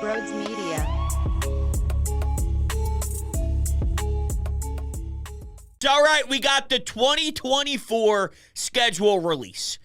Brodes Media. All right, we got the 2024 schedule release.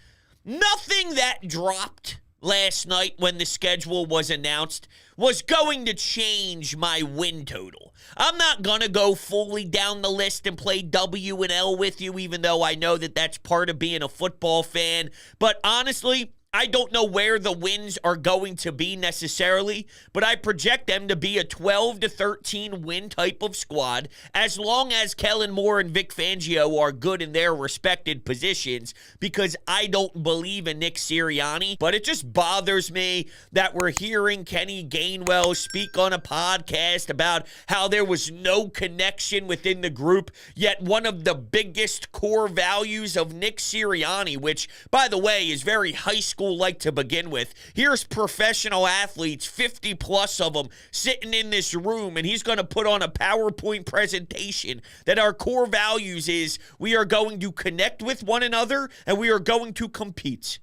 Nothing that dropped last night when the schedule was announced was going to change my win total. I'm not going to go fully down the list and play W and L with you, even though I know that that's part of being a football fan. But honestly, I don't know where the wins are going to be necessarily, but I project them to be a 12 to 13 win type of squad as long as Kellen Moore and Vic Fangio are good in their respected positions, because I don't believe in Nick Sirianni. But it just bothers me that we're hearing Kenny Gainwell speak on a podcast about how there was no connection within the group, yet one of the biggest core values of Nick Sirianni, which, by the way, is very high school like to begin with. Here's professional athletes, 50 plus of them, sitting in this room, and he's going to put on a PowerPoint presentation that our core values is we are going to connect with one another and we are going to compete.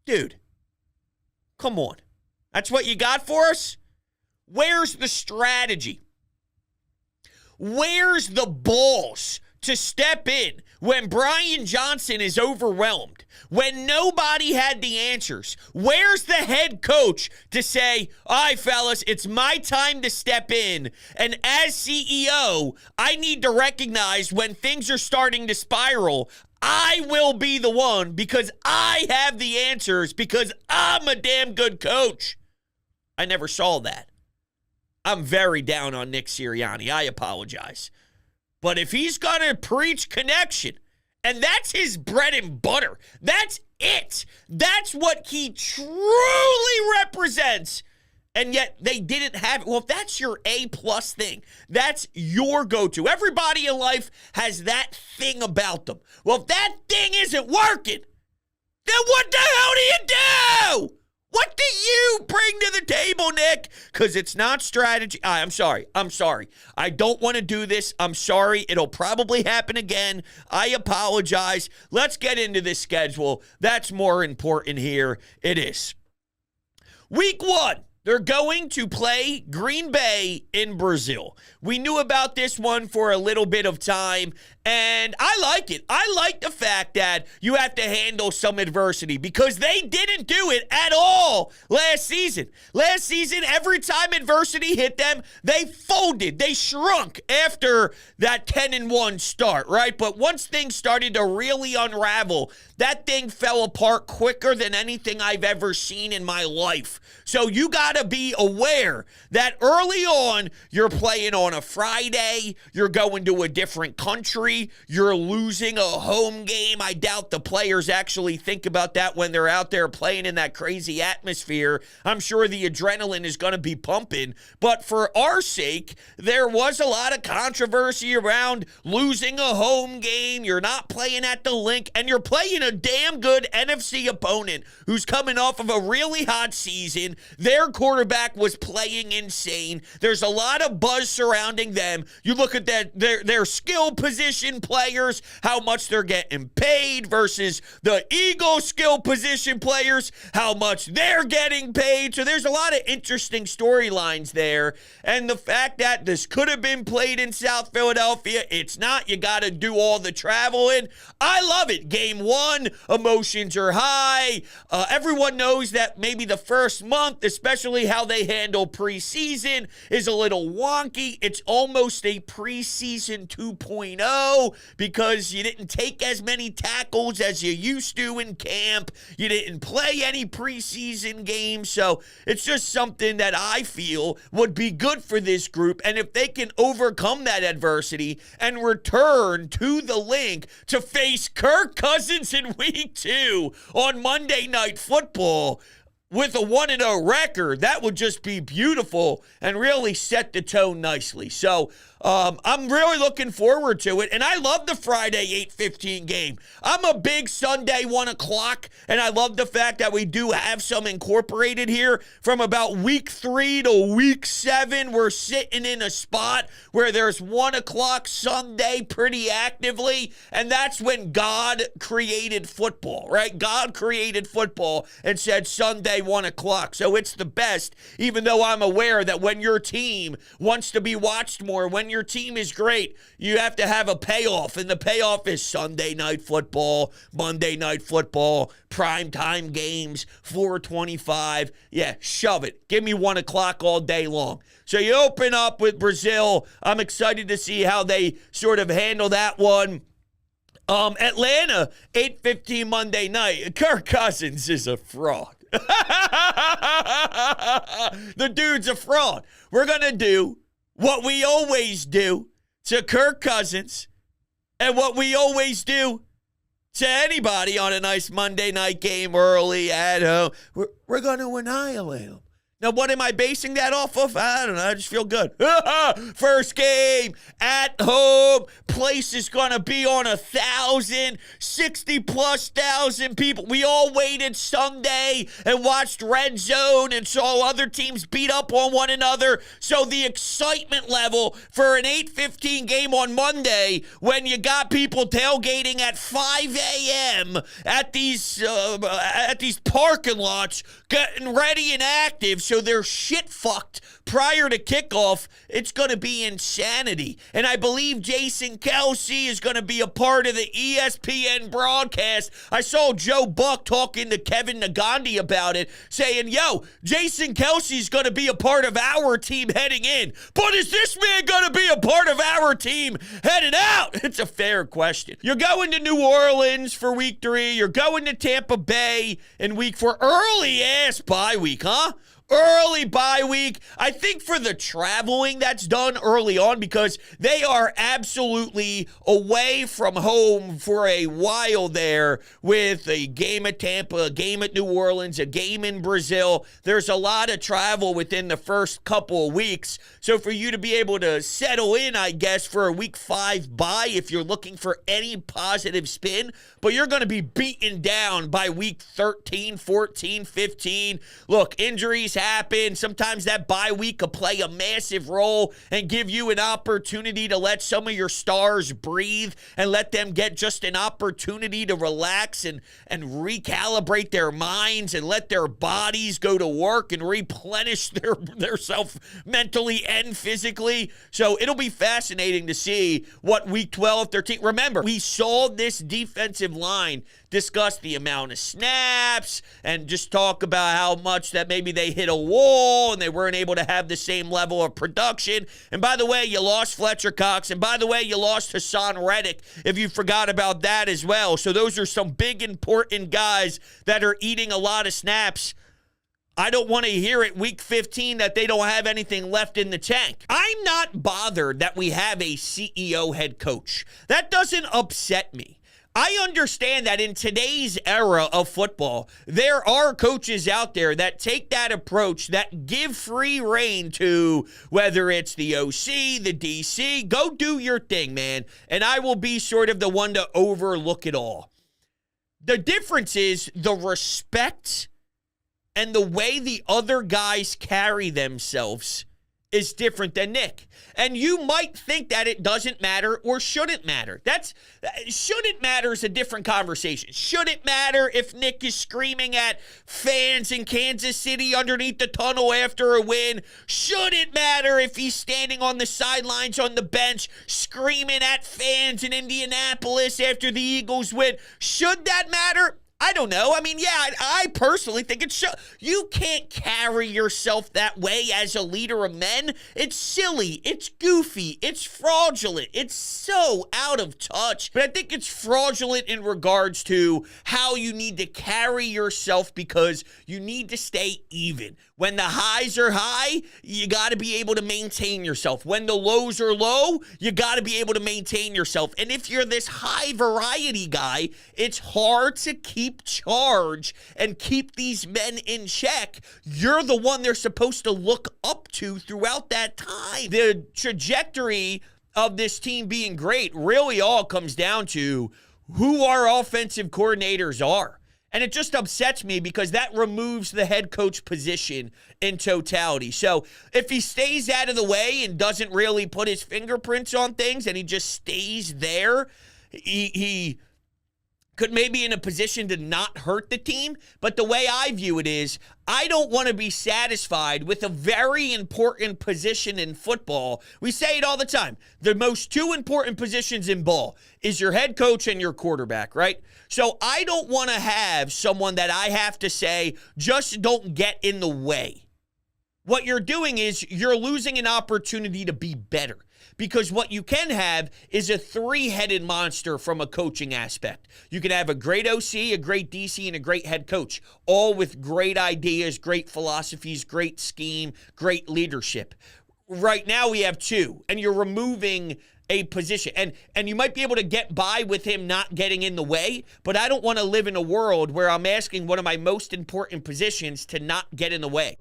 Dude, come on. That's what you got for us? Where's the strategy? Where's the balls to step in when Brian Johnson is overwhelmed, when nobody had the answers? Where's the head coach to say, all right, fellas, it's my time to step in, and as CEO, I need to recognize when things are starting to spiral. I will be the one because I have the answers, because I'm a damn good coach. I never saw that. I'm very down on Nick Sirianni. I apologize. But if he's going to preach connection, and that's his bread and butter, that's it. That's what he truly represents. And yet they didn't have it. Well, if that's your A-plus thing, that's your go-to. Everybody in life has that thing about them. Well, if that thing isn't working, then what the hell do you do? What do you bring to the table, Nick? Because it's not strategy. I'm sorry. I don't want to do this. I'm sorry. It'll probably happen again. I apologize. Let's get into this schedule. That's more important here. It is. Week 1. They're going to play Green Bay in Brazil. We knew about this one for a little bit of time, and I like it. I like the fact that you have to handle some adversity, because they didn't do it at all last season. Last season, every time adversity hit them, they folded. They shrunk after that 10-1 start, right? But once things started to really unravel, that thing fell apart quicker than anything I've ever seen in my life. So you got to be aware that early on, you're playing on a Friday, you're going to a different country, you're losing a home game. I doubt the players actually think about that when they're out there playing in that crazy atmosphere. I'm sure the adrenaline is going to be pumping. But for our sake, there was a lot of controversy around losing a home game. You're not playing at the Link, and you're playing a damn good NFC opponent who's coming off of a really hot season. Their quarterback was playing insane. There's a lot of buzz surrounding them. You look at their skill position players, how much they're getting paid versus the Eagles skill position players, how much they're getting paid. So there's a lot of interesting storylines there. And the fact that this could have been played in South Philadelphia, it's not. You got to do all the traveling. I love it. Game 1, emotions are high. Everyone knows that maybe the first month, especially how they handle preseason, is a little wonky. It's almost a preseason 2.0 because you didn't take as many tackles as you used to in camp. You didn't play any preseason games. So it's just something that I feel would be good for this group. And if they can overcome that adversity and return to the Link to face Kirk Cousins in week 2 on Monday Night Football with a 1-0 record, that would just be beautiful and really set the tone nicely. So I'm really looking forward to it, and I love the Friday 8:15 game. I'm a big Sunday 1 o'clock, and I love the fact that we do have some incorporated here. From about week 3 to week 7, we're sitting in a spot where there's 1 o'clock Sunday pretty actively, and that's when God created football, right? God created football and said Sunday 1 o'clock. So it's the best, even though I'm aware that when your team wants to be watched more, when your team is great, you have to have a payoff. And the payoff is Sunday night football, Monday night football, primetime games, 425. Yeah, shove it. Give me 1 o'clock all day long. So you open up with Brazil. I'm excited to see how they sort of handle that one. Atlanta, 8:15 Monday night. Kirk Cousins is a fraud. The dude's a fraud. We're going to do what we always do to Kirk Cousins and what we always do to anybody on a nice Monday night game early at home. We're going to annihilate them. Now, what am I basing that off of? I don't know. I just feel good. First game at home. Place is going to be on 1,000, 60+ thousand people. We all waited Sunday and watched Red Zone and saw other teams beat up on one another. So the excitement level for an 8:15 game on Monday when you got people tailgating at 5 a.m. at these parking lots, getting ready and active, so they're shit fucked prior to kickoff. It's going to be insanity. And I believe Jason Kelce is going to be a part of the ESPN broadcast. I saw Joe Buck talking to Kevin Nagandi about it, saying, yo, Jason Kelce's going to be a part of our team heading in. But is this man going to be a part of our team heading out? It's a fair question. You're going to New Orleans for week 3. You're going to Tampa Bay in week 4. Early ass bye week, huh? Early bye week. I think for the traveling that's done early on, because they are absolutely away from home for a while there with a game at Tampa, a game at New Orleans, a game in Brazil. There's a lot of travel within the first couple of weeks. So for you to be able to settle in, I guess, for a week 5 bye, if you're looking for any positive spin, but you're going to be beaten down by week 13, 14, 15. Look, injuries happen. Sometimes that bye week could play a massive role and give you an opportunity to let some of your stars breathe and let them get just an opportunity to relax and recalibrate their minds and let their bodies go to work and replenish their self mentally and physically. So it'll be fascinating to see what week 12, 13. Remember, we saw this defensive line discuss the amount of snaps and just talk about how much that maybe they hit a wall and they weren't able to have the same level of production. And by the way, you lost Fletcher Cox. And by the way, you lost Hassan Reddick, if you forgot about that as well. So those are some big, important guys that are eating a lot of snaps. I don't want to hear it week 15 that they don't have anything left in the tank. I'm not bothered that we have a CEO head coach. That doesn't upset me. I understand that in today's era of football, there are coaches out there that take that approach, that give free rein to whether it's the OC, the DC, go do your thing, man, and I will be sort of the one to overlook it all. The difference is the respect and the way the other guys carry themselves is different than Nick. And you might think that it doesn't matter or shouldn't matter. Shouldn't matter is a different conversation. Should it matter if Nick is screaming at fans in Kansas City underneath the tunnel after a win? Should it matter if he's standing on the sidelines on the bench screaming at fans in Indianapolis after the Eagles win? Should that matter? I don't know. I mean, yeah, I personally think it's you can't carry yourself that way as a leader of men. It's silly. It's goofy. It's fraudulent. It's so out of touch. But I think it's fraudulent in regards to how you need to carry yourself, because you need to stay even. When the highs are high, you got to be able to maintain yourself. When the lows are low, you got to be able to maintain yourself. And if you're this high variety guy, it's hard to keep charge and keep these men in check. You're the one they're supposed to look up to throughout that time. The trajectory of this team being great really all comes down to who our offensive coordinators are. And it just upsets me because that removes the head coach position in totality. So if he stays out of the way and doesn't really put his fingerprints on things and he just stays there, he could maybe in a position to not hurt the team. But the way I view it is, I don't want to be satisfied with a very important position in football. We say it all the time. The most two important positions in ball is your head coach and your quarterback, right? So I don't want to have someone that I have to say, just don't get in the way. What you're doing is you're losing an opportunity to be better. Because what you can have is a three-headed monster from a coaching aspect. You can have a great OC, a great DC, and a great head coach, all with great ideas, great philosophies, great scheme, great leadership. Right now we have two, and you're removing a position. And you might be able to get by with him not getting in the way, but I don't want to live in a world where I'm asking one of my most important positions to not get in the way.